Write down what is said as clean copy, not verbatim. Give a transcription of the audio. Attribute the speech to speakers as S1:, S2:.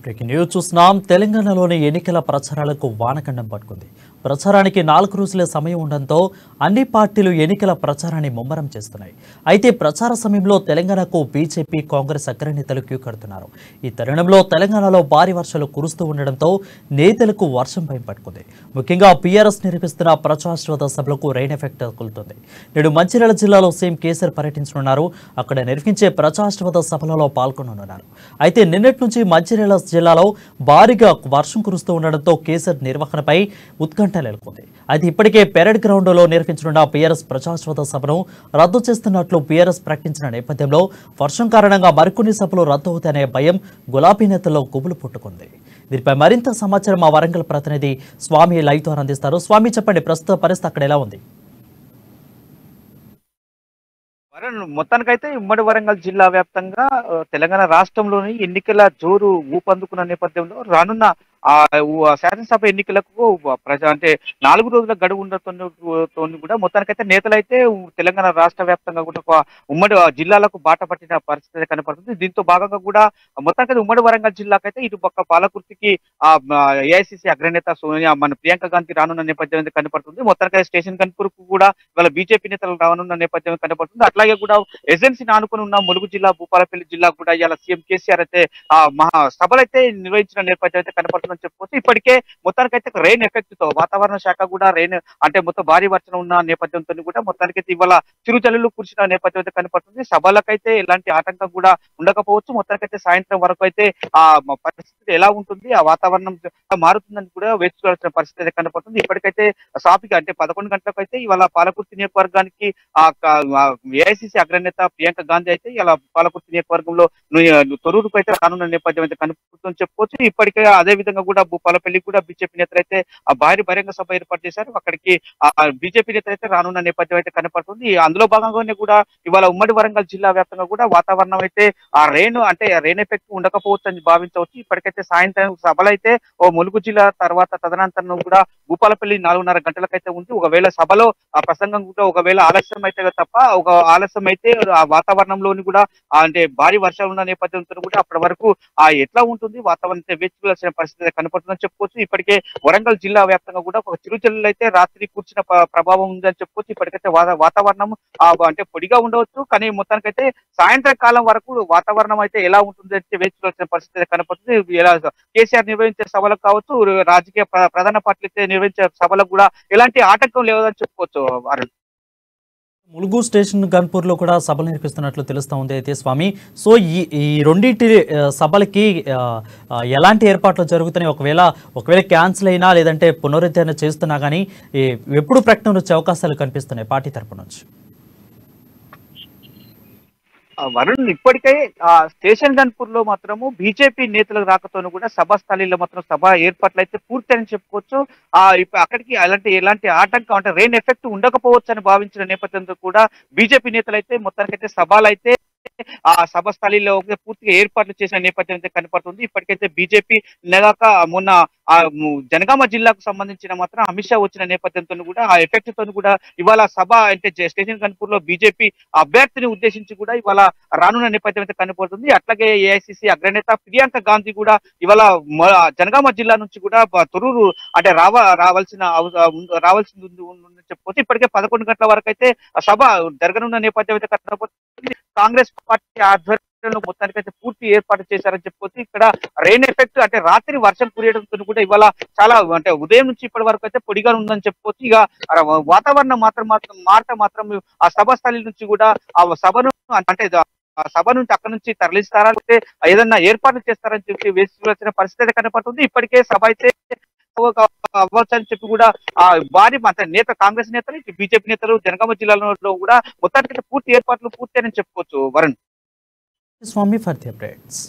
S1: Breaking news చూస్తున్నాం. తెలంగాణలోని ఎన్నికల ప్రచారాలకు వానకండం పట్టుకుంది. ప్రచారానికి 4 రోజుల సమయం ఉండడంతో అన్ని పార్టీలు ఎన్నికల ప్రచారాన్ని ముమ్మరం చేస్తున్నాయి. అయితే ప్రచార సమయంలో తెలంగాణకు బీజేపీ, కాంగ్రెస్ అగ్రనేతలు క్యూ కడుతున్నారు. ఈ తరుణంలో తెలంగాణలో భారీ వర్షాలు కురుస్తూ ఉండడంతో నేతలకు వర్షం భయం పట్టుకుంది. ముఖ్యంగా పీఆర్ఎస్ నిర్వహిస్తున్న ప్రజాశ్రోత సభలకు రెయిన్ ఎఫెక్ట్ తగులుతుంది. నేడు మంచిర్యాల జిల్లాలో సీఎం కేసీఆర్ పర్యటించనున్నారు. అక్కడ నిర్వహించే ప్రజాశ్రోత సభలలో పాల్గొననున్నారు. అయితే నిన్నటి నుంచి మంచిర్యాల జిల్లాలో భారీగా వర్షం కురుస్తూ ఉండడంతో కేసీఆర్ నిర్వహణపై ఉత్కంఠ నెలకొంది. అయితే ఇప్పటికే పెరేడ్ గ్రౌండ్లో నిర్వహించనున్న పీఆర్ఎస్ ప్రజాశ్రోత సభను రద్దు చేస్తున్నట్లు పీఆర్ఎస్ ప్రకటించిన నేపథ్యంలో వర్షం కారణంగా మరికొన్ని సభలు రద్దు అవుతాయనే భయం గులాబీ నేతల్లో గుబులు పుట్టుకుంది. దీనిపై మరింత సమాచారం మా వరంగల్ ప్రతినిధి స్వామి లైవ్ ద్వారా అందిస్తారు. స్వామి, చెప్పండి, ప్రస్తుత పరిస్థితి అక్కడ ఎలా ఉంది?
S2: మొత్తానికైతే ఉమ్మడి వరంగల్ జిల్లా వ్యాప్తంగా తెలంగాణ రాష్ట్రంలోని ఎన్నికల జోరు ఊపందుకున్న నేపథ్యంలో రానున్న శాసనసభ ఎన్నికలకు అంటే 4 రోజుల గడువు ఉండటంతో కూడా మొత్తానికైతే నేతలైతే తెలంగాణ రాష్ట్ర వ్యాప్తంగా కూడా ఉమ్మడి జిల్లాలకు బాట పట్టిన పరిస్థితి కనపడుతుంది. దీంతో భాగంగా కూడా మొత్తానికైతే ఉమ్మడి వరంగల్ జిల్లాకైతే ఇటు పక్క పాలకుర్తికి ఏఐసిసి అగ్రనేత సోనియా ప్రియాంక గాంధీ రానున్న నేపథ్యం కనపడుతుంది. మొత్తానికైతే స్టేషన్ కన్పూర్ కూడా ఇవాళ బీజేపీ నేతలు రానున్న నేపథ్యం కనపడుతుంది. అట్లాగే కూడా ఏజెన్సీని ఆనుకుని ఉన్న ములుగు జిల్లా, భూపాలపల్లి జిల్లా కూడా ఇవాళ సీఎం కేసీఆర్ అయితే సభలు అయితే నిర్వహించిన నేపథ్యం అయితే కనపడుతుంది చెప్పుకోవచ్చు. ఇప్పటికే మొత్తానికైతే రెయిన్ ఎఫెక్ట్ తో వాతావరణ శాఖ కూడా రెయిన్ అంటే మొత్తం భారీ వర్షం ఉన్న నేపథ్యంతో కూడా మొత్తానికైతే ఇవాళ చిరుజల్లులు కురిసిన నేపథ్యం అయితే కనపడుతుంది. సభలకైతే ఎలాంటి ఆటంకం కూడా ఉండకపోవచ్చు. మొత్తానికైతే సాయంత్రం వరకు అయితే పరిస్థితి ఎలా ఉంటుంది, ఆ వాతావరణం మారుతుందని కూడా వేచి చూడాల్సిన పరిస్థితి అయితే కనపడుతుంది. ఇప్పటికైతే సాపిక అంటే 11 గంటలకు అయితే ఇవాళ పాలకుర్తి నియోజకవర్గానికి ఏఐసిసి అగ్రనేత ప్రియాంక గాంధీ అయితే ఇలా పాలకుర్తి నియోజకవర్గంలో తొర్రూరుకు అయితే రానున్న నేపథ్యం అయితే కనపడుతుందని చెప్పుకోవచ్చు. ఇప్పటికే అదే విధంగా కూడా భూపాలపల్లి కూడా బీజేపీ నేతలు అయితే భారీ బహిరంగ సభ ఏర్పాటు చేశారు. అక్కడికి బీజేపీ నేతలు అయితే రానున్న నేపథ్యం అయితే కనపడుతుంది. అందులో భాగంగానే కూడా ఇవాళ ఉమ్మడి వరంగల్ జిల్లా వ్యాప్తంగా కూడా వాతావరణం అయితే రెయిన్ ఎఫెక్ట్ ఉండకపోవచ్చు అని భావించవచ్చు. ఇప్పటికైతే సాయంత్రం సభలు అయితే ములుగు జిల్లా తర్వాత తదనంతరం కూడా భూపాలపల్లి 4:30 గంటలకైతే ఉంది. ఒకవేళ సభలో ప్రసంగం కూడా ఒకవేళ ఆలస్యం అయితే తప్ప ఆలస్యం అయితే ఆ వాతావరణంలోని కూడా అంటే భారీ వర్షాలు ఉన్న నేపథ్యంతో కూడా అప్పటి వరకు ఎట్లా ఉంటుంది వాతావరణం వేచి చూడాల్సిన పరిస్థితి కనపడుతుందని చెప్పుకోవచ్చు. ఇప్పటికే వరంగల్ జిల్లా వ్యాప్తంగా కూడా ఒక చిరుజల్లులు అయితే రాత్రి కూర్చిన ప్రభావం ఉందని చెప్పుకోవచ్చు. ఇప్పటికైతే వాతావరణం అంటే పొడిగా ఉండవచ్చు, కానీ మొత్తానికైతే సాయంత్రం కాలం వరకు వాతావరణం అయితే ఎలా ఉంటుంది అంటే వేచి చూడాల్సిన పరిస్థితి కనపడుతుంది. ఎలా కేసీఆర్ నిర్వహించే సభలకు కావచ్చు, రాజకీయ ప్రధాన పార్టీలు అయితే నిర్వహించే సభలకు కూడా ఎలాంటి ఆటంకం లేదని చెప్పుకోవచ్చు.
S1: ములుగు స్టేషన్ గన్పూర్లో కూడా సభలు నిర్వహిస్తున్నట్లు తెలుస్తూ ఉంది. అయితే స్వామి, సో ఈ రెండింటి సభలకి ఎలాంటి ఏర్పాట్లు జరుగుతున్నాయి? ఒకవేళ క్యాన్సిల్ అయినా లేదంటే పునరుద్ధరణ చేస్తున్నా కానీ ఎప్పుడు ప్రకటన వచ్చే అవకాశాలు కనిపిస్తున్నాయి పార్టీ తరపు నుంచి?
S2: వరుణ్, ఇప్పటికే స్టేషన్ గన్పూర్ లో మాత్రము బీజేపీ నేతలకు రాకతోనూ కూడా సభా స్థలిలో మాత్రం సభ ఏర్పాట్లు అయితే పూర్తి అని చెప్పుకోవచ్చు. అక్కడికి ఎలాంటి ఆటంకం అంటే రెయిన్ ఎఫెక్ట్ ఉండకపోవచ్చు అని భావించిన నేపథ్యంతో కూడా బీజేపీ నేతలు అయితే మొత్తానికైతే సభలు అయితే ఆ సభ స్థలిలో పూర్తిగా ఏర్పాట్లు చేసిన నేపథ్యం అయితే కనపడుతుంది. ఇప్పటికైతే బీజేపీ నెలక మొన్న జనగామ జిల్లాకు సంబంధించిన మాత్రం అమిత్ షా వచ్చిన నేపథ్యంతో కూడా ఆ ఎఫెక్ట్ తో కూడా ఇవాళ సభ అంటే స్టేషన్ కన్పూర్ లో బీజేపీ అభ్యర్థిని ఉద్దేశించి కూడా ఇవాళ రానున్న నేపథ్యం అయితే కనపడుతుంది. అట్లాగే ఏఐసిసి అగ్రనేత ప్రియాంక గాంధీ కూడా ఇవాళ జనగామ జిల్లా నుంచి కూడా తొర్రూరు అంటే రావాల్సింది ఉందని చెప్పుకోవచ్చు. ఇప్పటికే 11 గంటల వరకు అయితే సభ జరగనున్న నేపథ్యం అయితే కనపడుతుంది. కాంగ్రెస్ పార్టీ ఆధ్వర్యంలో మొత్తానికైతే పూర్తి ఏర్పాటు చేశారని చెప్పుకోవచ్చు. ఇక్కడ రెయిన్ ఎఫెక్ట్ అంటే రాత్రి వర్షం కురియడంతో కూడా ఇవాళ చాలా అంటే ఉదయం నుంచి ఇప్పటి వరకు అయితే పొడిగా ఉందని చెప్పుకోవచ్చు. ఇక వాతావరణం మాత్రం ఆ సభ స్థలి నుంచి కూడా ఆ సభను అంటే సభ నుంచి అక్కడ నుంచి తరలిస్తారా లేకపోతే ఏదన్నా ఏర్పాట్లు చేస్తారని చెప్పి వేసి చూడాల్సిన పరిస్థితి కనపడుతుంది. ఇప్పటికే సభ అయితే అవ్వచ్చు అని చెప్పి కూడా భారీ కాంగ్రెస్ నేతలు, బీజేపీ నేతలు జనగామ జిల్లాలో కూడా మొత్తానికి పూర్తి ఏర్పాట్లు పూర్తి అని చెప్పుకోవచ్చు. వరుణ్,
S1: స్వామి, ఫర్ ది అప్డేట్స్.